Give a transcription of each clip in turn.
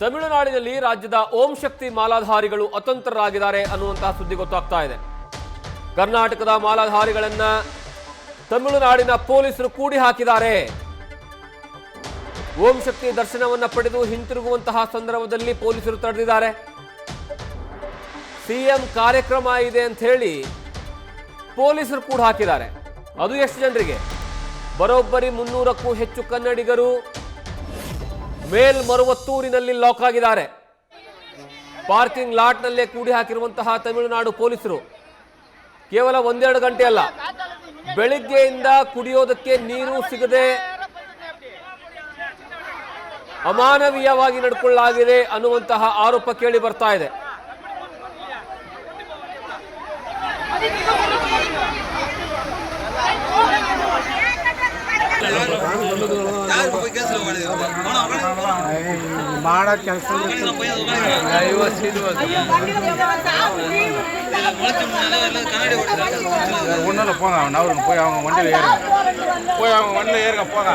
ತಮಿಳುನಾಡಿನಲ್ಲಿ ರಾಜ್ಯದ ಓಂ ಶಕ್ತಿ ಮಾಲಾಧಾರಿಗಳು ಅತಂತ್ರರಾಗಿದ್ದಾರೆ ಅನ್ನುವಂತಹ ಸುದ್ದಿ ಗೊತ್ತಾಗ್ತಾ ಇದೆ. ಕರ್ನಾಟಕದ ಮಾಲಾಧಾರಿಗಳನ್ನ ತಮಿಳುನಾಡಿನ ಪೊಲೀಸರು ಕೂಡಿ ಹಾಕಿದ್ದಾರೆ. ಓಂ ಶಕ್ತಿ ದರ್ಶನವನ್ನ ಪಡೆದು ಹಿಂತಿರುಗುವಂತಹ ಸಂದರ್ಭದಲ್ಲಿ ಪೊಲೀಸರು ತಡೆದಿದ್ದಾರೆ. ಸಿಎಂ ಕಾರ್ಯಕ್ರಮ ಇದೆ ಅಂತ ಹೇಳಿ ಪೊಲೀಸರು ಕೂಡ ಹಾಕಿದ್ದಾರೆ. ಅದು ಎಷ್ಟು ಜನರಿಗೆ? ಬರೋಬ್ಬರಿ 300ಕ್ಕೂ ಹೆಚ್ಚು ಕನ್ನಡಿಗರು ಮೇಲ್ಮರುವತ್ತೂರಿನಲ್ಲಿ ಲಾಕ್ ಆಗಿದ್ದಾರೆ. ಪಾರ್ಕಿಂಗ್ ಲಾಟ್ನಲ್ಲೇ ಕೂಡಿ ಹಾಕಿರುವಂತಹ ತಮಿಳುನಾಡು ಪೊಲೀಸರು ಕೇವಲ ಒಂದೆರಡು ಗಂಟೆ ಅಲ್ಲ, ಬೆಳಿಗ್ಗೆಯಿಂದ ಕುಡಿಯೋದಕ್ಕೆ ನೀರು ಸಿಗದೆ ಅಮಾನವೀಯವಾಗಿ ನಡ್ಕೊಳ್ಳಲಾಗಿದೆ ಅನ್ನುವಂತಹ ಆರೋಪ ಕೇಳಿ ಬರ್ತಾ ಇದೆ. ಮಾಡೋ ಕೆಲಸ ஒன்றும் போங்க நவரு போய் அவங்க வண்டியில் ஏறுங்க, போய் அவங்க வண்டியில் ஏறுங்க போங்க.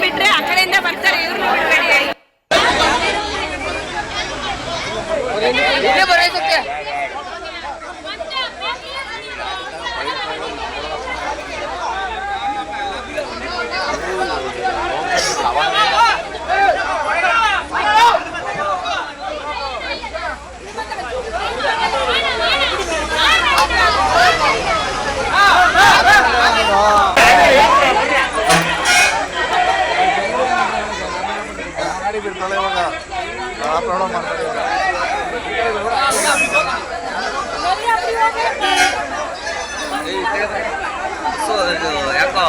ಬಿಟ್ರೆ ಆ ಕಡೆಯಿಂದ ಬರ್ತಾರೆ ಇವ್ರು ಬರೋದಕ್ಕೆ ಯಾಕೋ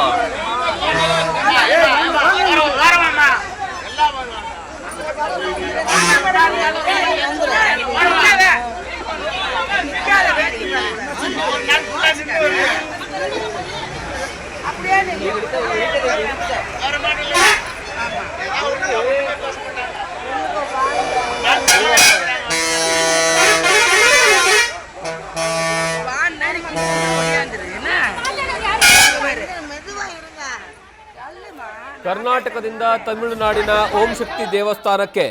ಕರ್ನಾಟಕದಿಂದ ತಮಿಳುನಾಡಿನ ಓಂ ಶಕ್ತಿ ದೇವಸ್ಥಾನಕ್ಕೆ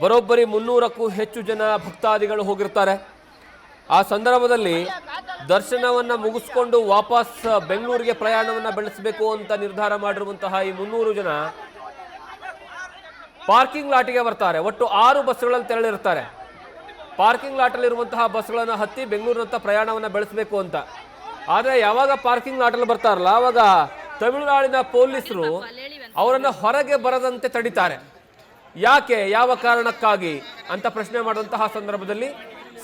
ಬರೋಬ್ಬರಿ 300ಕ್ಕೂ ಹೆಚ್ಚು ಜನ ಭಕ್ತಾದಿಗಳು ಹೋಗಿರ್ತಾರೆ. ಆ ಸಂದರ್ಭದಲ್ಲಿ ದರ್ಶನವನ್ನ ಮುಗಿಸ್ಕೊಂಡು ವಾಪಸ್ ಬೆಂಗಳೂರಿಗೆ ಪ್ರಯಾಣವನ್ನ ಬೆಳೆಸಬೇಕು ಅಂತ ನಿರ್ಧಾರ ಮಾಡಿರುವಂತಹ ಈ 300 ಜನ ಪಾರ್ಕಿಂಗ್ ಲಾಟಿಗೆ ಬರ್ತಾರೆ. ಒಟ್ಟು 6 ಬಸ್ಗಳಲ್ಲಿ ತೆರಳಿರ್ತಾರೆ. ಪಾರ್ಕಿಂಗ್ ಲಾಟಲ್ಲಿ ಇರುವಂತಹ ಬಸ್ಗಳನ್ನು ಹತ್ತಿ ಬೆಂಗಳೂರಿನಂತ ಪ್ರಯಾಣವನ್ನ ಬೆಳೆಸಬೇಕು ಅಂತ. ಆದರೆ ಯಾವಾಗ ಪಾರ್ಕಿಂಗ್ ಲಾಟಲ್ಲಿ ಬರ್ತಾರಲ್ಲ, ಆವಾಗ ತಮಿಳುನಾಡಿನ ಪೊಲೀಸರು ಅವರನ್ನು ಹೊರಗೆ ಬರದಂತೆ ತಡಿತಾರೆ. ಯಾಕೆ, ಯಾವ ಕಾರಣಕ್ಕಾಗಿ ಅಂತ ಪ್ರಶ್ನೆ ಮಾಡುವಂತಹ ಸಂದರ್ಭದಲ್ಲಿ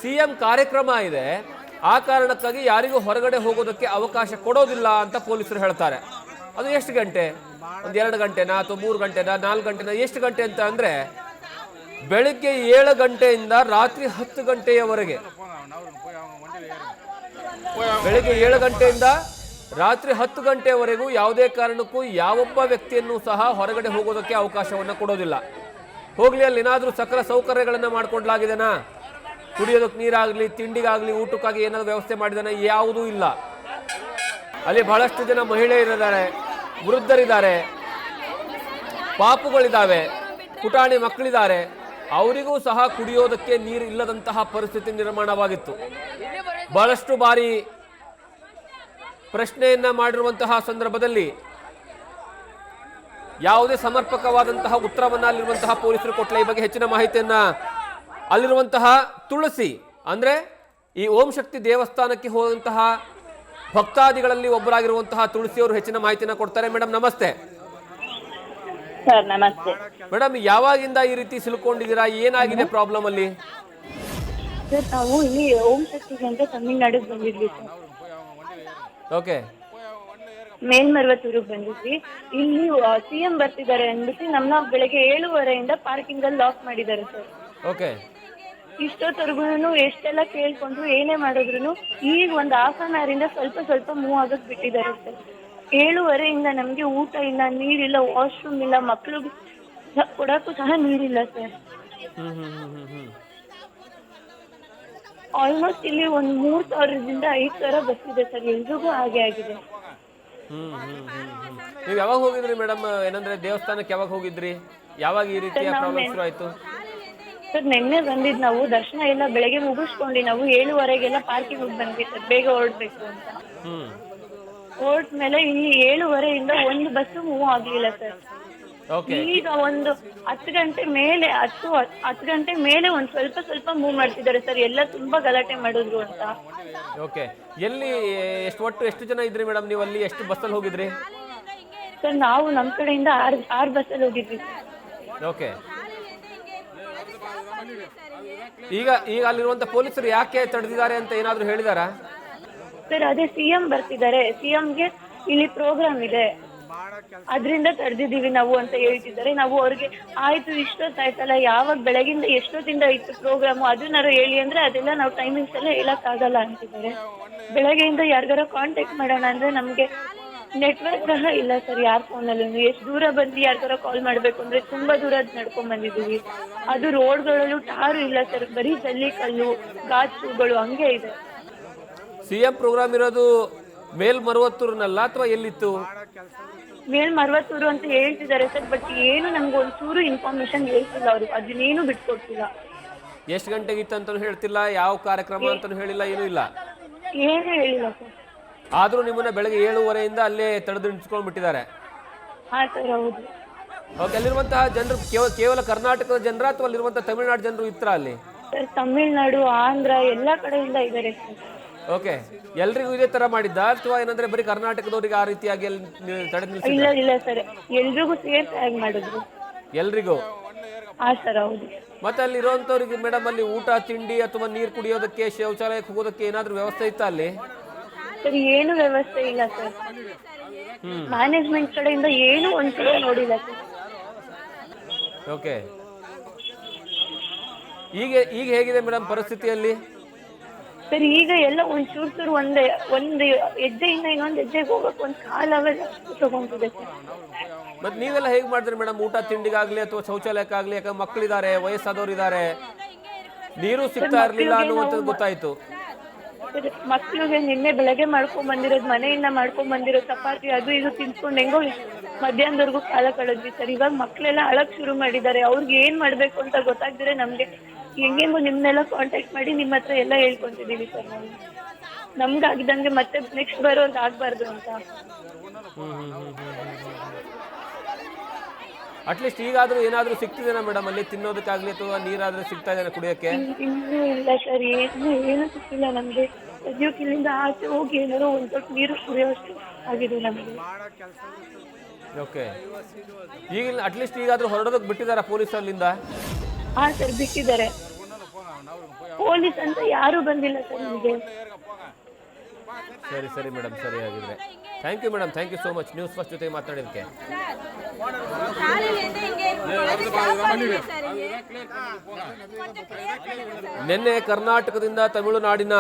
ಸಿಎಂ ಕಾರ್ಯಕ್ರಮ ಇದೆ, ಆ ಕಾರಣಕ್ಕಾಗಿ ಯಾರಿಗೂ ಹೊರಗಡೆ ಹೋಗೋದಕ್ಕೆ ಅವಕಾಶ ಕೊಡೋದಿಲ್ಲ ಅಂತ ಪೊಲೀಸರು ಹೇಳ್ತಾರೆ. ಅದು ಎಷ್ಟು ಗಂಟೆ? ಒಂದು 2 ಗಂಟೆನಾ ಅಥವಾ 3 ಗಂಟೆನಾ 4 ಗಂಟೆನಾ? ಎಷ್ಟು ಗಂಟೆ ಅಂತ ಅಂದರೆ ಬೆಳಿಗ್ಗೆ 7 ಗಂಟೆಯಿಂದ ರಾತ್ರಿ 10 ಗಂಟೆಯವರೆಗೆ. ಬೆಳಿಗ್ಗೆ 7 ಗಂಟೆಯಿಂದ ರಾತ್ರಿ 10 ಗಂಟೆವರೆಗೂ ಯಾವುದೇ ಕಾರಣಕ್ಕೂ ಯಾವೊಬ್ಬ ವ್ಯಕ್ತಿಯನ್ನು ಸಹ ಹೊರಗಡೆ ಹೋಗೋದಕ್ಕೆ ಅವಕಾಶವನ್ನು ಕೊಡೋದಿಲ್ಲ. ಹೋಗ್ಲಿ, ಅಲ್ಲಿ ಏನಾದರೂ ಸಕಲ ಸೌಕರ್ಯಗಳನ್ನು ಮಾಡಿಕೊಡ್ಲಾಗಿದೆನಾ? ಕುಡಿಯೋದಕ್ಕೆ ನೀರಾಗಲಿ, ತಿಂಡಿಗಾಗಲಿ, ಊಟಕ್ಕಾಗಿ ಏನಾದರೂ ವ್ಯವಸ್ಥೆ ಮಾಡಿದಾನೆ? ಯಾವುದೂ ಇಲ್ಲ. ಅಲ್ಲಿ ಬಹಳಷ್ಟು ಜನ ಮಹಿಳೆಯರಿದ್ದಾರೆ, ವೃದ್ಧರಿದ್ದಾರೆ, ಪಾಪುಗಳಿದ್ದಾವೆ, ಪುಟಾಣಿ ಮಕ್ಕಳಿದ್ದಾರೆ. ಅವರಿಗೂ ಸಹ ಕುಡಿಯೋದಕ್ಕೆ ನೀರು ಇಲ್ಲದಂತಹ ಪರಿಸ್ಥಿತಿ ನಿರ್ಮಾಣವಾಗಿತ್ತು. ಬಹಳಷ್ಟು ಬಾರಿ ಪ್ರಶ್ನೆಯನ್ನ ಮಾಡಿರುವಂತಹ ಸಂದರ್ಭದಲ್ಲಿ ಯಾವುದೇ ಸಮರ್ಪಕವಾದಂತಹ ಉತ್ತರವನ್ನ ಅಲ್ಲಿರುವಂತಹ ಪೊಲೀಸರು ಕೊಟ್ಟಲ. ಈ ಬಗ್ಗೆ ಹೆಚ್ಚಿನ ಮಾಹಿತಿಯನ್ನ ಅಲ್ಲಿರುವಂತಹ ತುಳಸಿ, ಅಂದ್ರೆ ಈ ಓಂ ಶಕ್ತಿ ದೇವಸ್ಥಾನಕ್ಕೆ ಹೋದಂತಹ ಭಕ್ತಾದಿಗಳಲ್ಲಿ ಒಬ್ಬರಾಗಿರುವಂತಹ ತುಳಸಿ ಅವರು ಹೆಚ್ಚಿನ ಮಾಹಿತಿಯನ್ನ ಕೊಡ್ತಾರೆ. ಮೇಡಮ್ ನಮಸ್ತೆ. ಸರ್ ನಮಸ್ತೆ. ಮೇಡಮ್, ಯಾವಾಗಿಂದ ಈ ರೀತಿ ಸಿಲುಕೊಂಡಿದ್ದೀರಾ? ಏನಾಗಿದೆ ಪ್ರಾಬ್ಲಮ್ ಅಲ್ಲಿ? ಸರ್ ನಾವು ಇಲ್ಲಿ ಓಂ ಶಕ್ತಿಗೆ ಅಂತ ತಮಿಳ್ನಾಡಿಗೆ ಬಂದಿದ್ವಿ ಸರ್. ಓಕೆ. ಮೇಲ್ಮರುವತ್ತೂರಿಗೆ ಬಂದಿದ್ವಿ. ಇಲ್ಲಿ ಸಿಎಂ ಬರ್ತಿದ್ದಾರೆ ಅಂದ್ಬಿಟ್ಟು ನಮ್ಮನ್ನ ಬೆಳಗ್ಗೆ 7:30 ಪಾರ್ಕಿಂಗ್ ಅಲ್ಲಿ ಲಾಕ್ ಮಾಡಿದ್ದಾರೆ ಸರ್. ಓಕೆ. ಇಷ್ಟೊತ್ತರ್ಗು ಎಷ್ಟೆಲ್ಲ ಕೇಳ್ಕೊಂಡ್ರು, ಏನೇ ಮಾಡಿದ್ರು ಈಗ ಒಂದು ಹಾಫ್ ಅನ್ ಅವರ್ ಇಂದ ಸ್ವಲ್ಪ ಮೂವ್ ಆಗಕ್ ಬಿಟ್ಟಿದ್ದಾರೆ ಸರ್. 7:30 ನಮ್ಗೆ ಊಟ ಇಲ್ಲ, ನೀರಿಲ್ಲ, ವಾಶ್ರೂಮ್ ಇಲ್ಲ, ಮಕ್ಳಿಗೆ ಕೊಡಕ್ಕೂ ಸಹ ನೀರಿಲ್ಲ ಸರ್. ಆಲ್ಮೋಸ್ಟ್ ಇಲ್ಲಿ ಒಂದು 3,000ದಿಂದ 5,000 ಬಸ್ ಇದೆ ಸರ್, ಎಲ್ರಿಗೂ ಹಾಗೆ ಆಗಿದೆ. ನೀವು ಯಾವಾಗ ಹೋಗಿದ್ರಿ ಮೇಡಮ್? ಏನಂದ್ರೆ ದೇವಸ್ಥಾನಕ್ಕೆ ಯಾವಾಗ ಹೋಗಿದ್ರಿ? ಯಾವಾಗ ಈ ರೀತಿಯ ಪ್ರಾಬ್ಲಮ್ ಶುರು ಆಯ್ತು? ಸರ್ ನಿನ್ನೆ ಬಂದಿದ್ದು ನಾವು, ದರ್ಶನ ಎಲ್ಲ ಬೆಳಗ್ಗೆ ಮುಗಿಸ್ಕೊಂಡು ನಾವು 7:30ಗೆಲ್ಲ ಪಾರ್ಕಿಂಗ್ ಹೋಗಿ ಬಂದ್ವಿ ಸರ್, ಬೇಗ ಹೊರಡ್ಬೇಕು ಅಂತ. ಹೊರಟ್ಮೇಲೆ ಇಲ್ಲಿ 7:30ಯಿಂದ ಒಂದು ಬಸ್ ಮೂವ್ ಆಗ್ಲಿಲ್ಲ ಸರ್. ಈಗ ಒಂದು 10 ಗಂಟೆ ಮೇಲೆ 10 ಗಂಟೆ ಮೇಲೆ ಒಂದು ಸ್ವಲ್ಪ ಮೂವ್ ಮಾಡ್ತಿದ್ದಾರೆ ಸರ್. ಎಲ್ಲ ತುಂಬಾ ಗಲಾಟೆ ಮಾಡಿದ್ರು ಅಂತ. ಓಕೆ, ಎಲ್ಲಿ ಎಷ್ಟು ಜನ ಇದ್ರಿ ಮೇಡಮ್ ನೀವು ಅಲ್ಲಿ? ಎಷ್ಟು ಬಸ್ಸಲ್ಲಿ ಹೋಗಿದ್ರಿ ಸರ್? ನಾವು ನಮ್ಮ ಕಡೆಯಿಂದ 6 ಬಸ್ಸಲ್ಲಿ ಹೋಗಿದ್ವಿ. ಓಕೆ, ಈಗ ಅಲ್ಲಿರುವಂತ ಪೊಲೀಸರು ಯಾಕೆ ತಡೆದಿದ್ದಾರೆ ಅಂತ ಏನಾದ್ರು ಹೇಳಿದಾರಾ ಸರ್? ಅದೇ ಸಿಎಂ ಬರ್ತಿದ್ದಾರೆ, ಸಿಎಂಗೆ ಇಲ್ಲಿ ಪ್ರೋಗ್ರಾಮ್ ಇದೆ, ಅದರಿಂದ ತಡೆದಿದ್ದೀವಿ ನಾವು ಅಂತ ಹೇಳ್ತಿದ್ದಾರೆ. ನಾವು ಅವ್ರಿಗೆ ಆಯ್ತು ಇಷ್ಟೊತ್ತಾಯ್ತಲ್ಲ, ಯಾವಾಗ ಬೆಳಗಿಂದ ಎಷ್ಟೊತ್ತಿಂದ ಇತ್ತು ಪ್ರೋಗ್ರಾಮು ಅದನ್ನಾರು ಹೇಳಿ ಅಂದ್ರೆ ಅದೆಲ್ಲ ನಾವು ಟೈಮಿಂಗ್ಸ್ ಎಲ್ಲ ಹೇಳಕ್ಕಾಗಲ್ಲ ಅಂತಿದ್ದಾರೆ. ಬೆಳಗ್ಗೆಯಿಂದ ಯಾರಿಗಾರ ಕಾಂಟ್ಯಾಕ್ಟ್ ಮಾಡೋಣ ಅಂದ್ರೆ ನಮಗೆ ನೆಟ್ವರ್ಕ್ ಸಹ ಇಲ್ಲ ಸರ್ ಯಾರ ಫೋನಲ್ಲೂ. ಎಷ್ಟು ದೂರ ಬಂದು ಯಾರಿಗಾರ ಕಾಲ್ ಮಾಡಬೇಕು ಅಂದ್ರೆ ತುಂಬಾ ದೂರ ನಡ್ಕೊಂಡ್ ಬಂದಿದ್ದೀವಿ. ಅದು ರೋಡ್ಗಳಲ್ಲೂ ಟಾರು ಇಲ್ಲ ಸರ್, ಬರೀ ಜಲ್ಲಿಕಲ್ಲು ಗಾಜುಗಳು ಹಂಗೆ ಇದೆ. ಸಿಎಂ ಪ್ರೋಗ್ರಾಮ್ ಇರೋದು ಮೇಲ್ಮರುವತ್ತೂರಿನಲ್ಲ ಅಥವಾ ಎಲ್ಲಿತ್ತು? ಮೇಲ್ಮರುವತ್ತೂರು ಅಂತ ಹೇಳ್ತಿದ್ದಾರೆ ಸರ್, ಬಟ್ ಏನು ನಮ್ಗೆ ಒಂಚೂರು ಇನ್ಫಾರ್ಮೇಶನ್ ಹೇಳ್ತಿಲ್ಲ ಅವರು, ಅದನ್ನೇನು ಬಿಟ್ಕೊಡ್ತಿಲ್ಲ. ಎಷ್ಟು ಗಂಟೆಗಿತ್ತು ಅಂತ ಹೇಳ್ತಿಲ್ಲ, ಯಾವ ಕಾರ್ಯಕ್ರಮ ಅಂತ ಹೇಳಿಲ್ಲ, ಏನೂ ಇಲ್ಲ, ಏನು ಹೇಳಿಲ್ಲ ಸರ್. ಆದ್ರೂ ನಿಮ್ಮನ್ನ ಬೆಳಗ್ಗೆ 7:30ಯಿಂದ ಅಲ್ಲೇ ತಡೆದು ನಿಂತ್ಕೊಂಡು ಬಿಟ್ಟಿದ್ದಾರೆ. ಹಾ ಸರ್, ಹೌದು. ಓಕೆ, ಅಲ್ಲಿರುವಂತಹ ಜನರು ಕೇವಲ ಕರ್ನಾಟಕದ ಜನರ ಅಥವಾ ಅಲ್ಲಿರುವಂತಹ ತಮಿಳುನಾಡು ಜನರು ಇತ್ರ ಅಲ್ಲಿ? ಸರ್, ತಮಿಳ್ನಾಡು, ಆಂಧ್ರ ಎಲ್ಲ ಕಡೆಯಿಂದ ಇದ್ದಾರೆ ಸರ್. ಓಕೆ, ಎಲ್ರಿಗೂ ಇದೇ ತರ ಮಾಡಿದ್ದ ಅಥವಾ ಏನಂದ್ರೆ ಬರೀ ಕರ್ನಾಟಕದವರಿಗೆ ಆ ರೀತಿಯಾಗಿ ತಡೆ ನಿಲ್ಲಿಸಿದ್ದ? ಇಲ್ಲ ಸರ್, ಎಲ್ರಿಗೂ ಸೇರ್ಸಿ ಆಗಿ ಮಾಡಿದ್ರು. ಎಲ್ರಿಗೂ? ಹಾ ಸರ್, ಹೌದು. ಮತ್ತೆ ಅಲ್ಲಿ ಇರುವಂತವ್ರಿಗೆ ಮೇಡಮ್ ಅಲ್ಲಿ ಊಟ ತಿಂಡಿ ಅಥವಾ ನೀರು ಕುಡಿಯೋದಕ್ಕೆ, ಶೌಚಾಲಯಕ್ಕೆ ಹೋಗೋದಕ್ಕೆ ಏನಾದ್ರು ವ್ಯವಸ್ಥೆ ಇತ್ತ ಅಲ್ಲಿ? ಸರ್, ಏನು ವ್ಯವಸ್ಥೆ ಇಲ್ಲ ಸರ್. ಮ್ಯಾನೇಜ್ಮೆಂಟ್ ಕಡೆಯಿಂದ ಏನು ಒಂದ್ಸಲ ನೋಡಿಲ್ಲ ಸರ್. ಓಕೆ, ಈಗ ಹೇಗಿದೆ ಮೇಡಮ್ ಪರಿಸ್ಥಿತಿಯಲ್ಲಿ? ಸರ್, ಈಗ ಎಲ್ಲ ಒಂಚೂರು ಒಂದು ಹೆಜ್ಜೆಯಿಂದ ಇನ್ನೊಂದು ಹೆಜ್ಜೆಗೆ ಹೋಗಕ್ಕೆ ಒಂದು ಕಾಲವೆಲ್ಲ ತಗೊಂಡಿದೆ ಸರ್. ಮತ್ತೆ ನೀವೆಲ್ಲ ಹೇಗೆ ಮಾಡಿದ್ರಿ ಮೇಡಮ್ ಊಟ ತಿಂಡಿಗಾಗ್ಲಿ ಅಥವಾ ಶೌಚಾಲಯಕ್ಕಾಗ್ಲಿ? ಯಾಕಂದ್ರೆ ಮಕ್ಕಳಿದ್ದಾರೆ, ವಯಸ್ಸಾದವ್ರು ಇದ್ದಾರೆ, ನೀರು ಸಿಗ್ತಾ ಇರ್ಲಿಲ್ಲ ಅನ್ನುವಂಥದ್ದು ಗೊತ್ತಾಯ್ತು. ಮಕ್ಳಿಗೆ ನಿನ್ನೆ ಬೆಳಗ್ಗೆ ಮಾಡ್ಕೊಂಡ್ ಬಂದಿರೋದು, ಮನೆಯಿಂದ ಮಾಡ್ಕೊಂಡ್ ಬಂದಿರೋ ಚಪಾತಿ ಅದು ಇದು ತಿನ್ಸ್ಕೊಂಡು ಹೆಂಗೋ ಮಧ್ಯಾಹ್ನದವರೆಗೂ ಕಾಲ ಕಳೆದ್ವಿ ಸರ್. ಇವಾಗ ಮಕ್ಳೆಲ್ಲ ಅಳಕ್ ಶುರು ಮಾಡಿದ್ದಾರೆ. ಅವ್ರಿಗೆ ಏನ್ ಮಾಡ್ಬೇಕು ಅಂತ ಗೊತ್ತಾಗ್ದಿರೆ ನಮ್ಗೆ ಹೆಂಗೆಂಗೋ ನಿಮ್ನೆಲ್ಲ ಕಾಂಟ್ಯಾಕ್ಟ್ ಮಾಡಿ ನಿಮ್ಮ ಹತ್ರ ಎಲ್ಲ ಹೇಳ್ಕೊಂತಿದೀವಿ ಸರ್. ನಾವು ನಮ್ಗಾಗಿದ್ದಂಗೆ ಮತ್ತೆ ನೆಕ್ಸ್ಟ್ ಬರೋರ್ಗೆ ಆಗ್ಬಾರ್ದು ಅಂತ. ಅಟ್ಲೀಸ್ಟ್ ಈಗಾದ್ರೂ ಏನಾದ್ರೂ ಸಿಗ್ತಿದೇನಾ ಮೇಡಮ್ ಅಲ್ಲಿ ತಿನ್ನೋದಕ್ಕಾಗ್ಲಿ ಅಥವಾ ನೀರಾದ್ರೂ ಸಿಗ್ತಾ ಇದೆನಾ ಕುಡಿಯೋಕೆ? ಇನ್ನೂ ಇಲ್ಲ ಸರ್, ಏನು ಸಿಕ್ಕಿಲ್ಲ ನಮ್ಗೆ. ಸದ್ಯಕ್ಕೆ ಇಲ್ಲಿಂದ ಆಚೆ ಹೋಗಿ ಏನಾದ್ರು ಒಂದ್ ಸ್ವಲ್ಪ ನೀರು ಕುಡಿಯೋಷ್ಟು ಆಗಿದೆ ನಮಗೆ. ಓಕೆ, ಈಗ ಅಟ್ಲೀಸ್ಟ್ ಈಗಾದ್ರೂ ಹೊರಡೋದಕ್ಕೆ ಬಿಟ್ಟಿದಾರ ಪೊಲೀಸ್ ಅಲ್ಲಿಂದ? ಹಾ ಸರ್, ಬಿಟ್ಟಿದ್ದಾರೆ. ಪೊಲೀಸ್ ಅಂತ ಯಾರು ಬಂದಿಲ್ಲ ಸರ್ ನಿಮಗೆ. ಸರಿ ಮೇಡಮ್, ಸರಿ ಆಗಿದ್ರೆ thank you madam, thank you so much News First ಜೊತೆ ಮಾತನಾಡಿದಕ್ಕೆ. ನಿನ್ನೆ ಕರ್ನಾಟಕದಿಂದ ತಮಿಳುನಾಡಿನ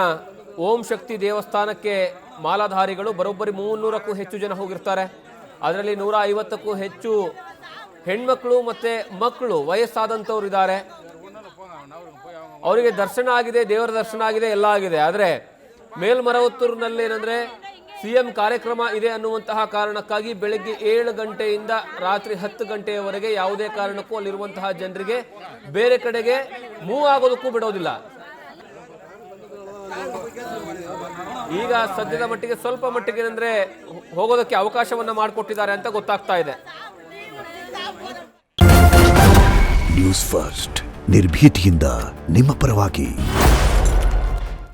ಓಂ ಶಕ್ತಿ ದೇವಸ್ಥಾನಕ್ಕೆ ಮಾಲಾಧಾರಿಗಳು ಬರೋಬ್ಬರಿ 300ಕ್ಕೂ ಹೆಚ್ಚು ಜನ ಹೋಗಿರ್ತಾರೆ. ಅದರಲ್ಲಿ 150ಕ್ಕೂ ಹೆಚ್ಚು ಹೆಣ್ಮಕ್ಳು ಮತ್ತೆ ಮಕ್ಕಳು, ವಯಸ್ಸಾದಂಥವ್ರು ಇದ್ದಾರೆ. ಅವರಿಗೆ ದರ್ಶನ ಆಗಿದೆ, ದೇವರ ದರ್ಶನ ಆಗಿದೆ, ಎಲ್ಲ ಆಗಿದೆ. ಆದರೆ ಮೇಲ್ಮರವತ್ತೂರಿನಲ್ಲಿ ಏನಂದ್ರೆ ಸಿಎಂ ಕಾರ್ಯಕ್ರಮ ಇದೆ ಅನ್ನುವಂತಹ ಕಾರಣಕ್ಕಾಗಿ ಬೆಳಗ್ಗೆ 7 ಗಂಟೆಯಿಂದ ರಾತ್ರಿ 10 ಗಂಟೆಯವರೆಗೆ ಯಾವುದೇ ಕಾರಣಕ್ಕೂ ಅಲ್ಲಿರುವಂತಹ ಜನರಿಗೆ ಬೇರೆ ಕಡೆಗೆ ಮೂವ್ ಆಗೋದಕ್ಕೂ ಬಿಡೋದಿಲ್ಲ. ಈಗ ಸದ್ಯದ ಮಟ್ಟಿಗೆ ಸ್ವಲ್ಪ ಮಟ್ಟಿಗೆ ಏನಂದ್ರೆ ಹೋಗೋದಕ್ಕೆ ಅವಕಾಶವನ್ನ ಮಾಡಿಕೊಟ್ಟಿದ್ದಾರೆ ಅಂತ ಗೊತ್ತಾಗ್ತಾ ಇದೆ. ನ್ಯೂಸ್ ಫಸ್ಟ್, ನಿರ್ಭೀತಿಯಿಂದ ನಿಮ್ಮ ಪರವಾಗಿ.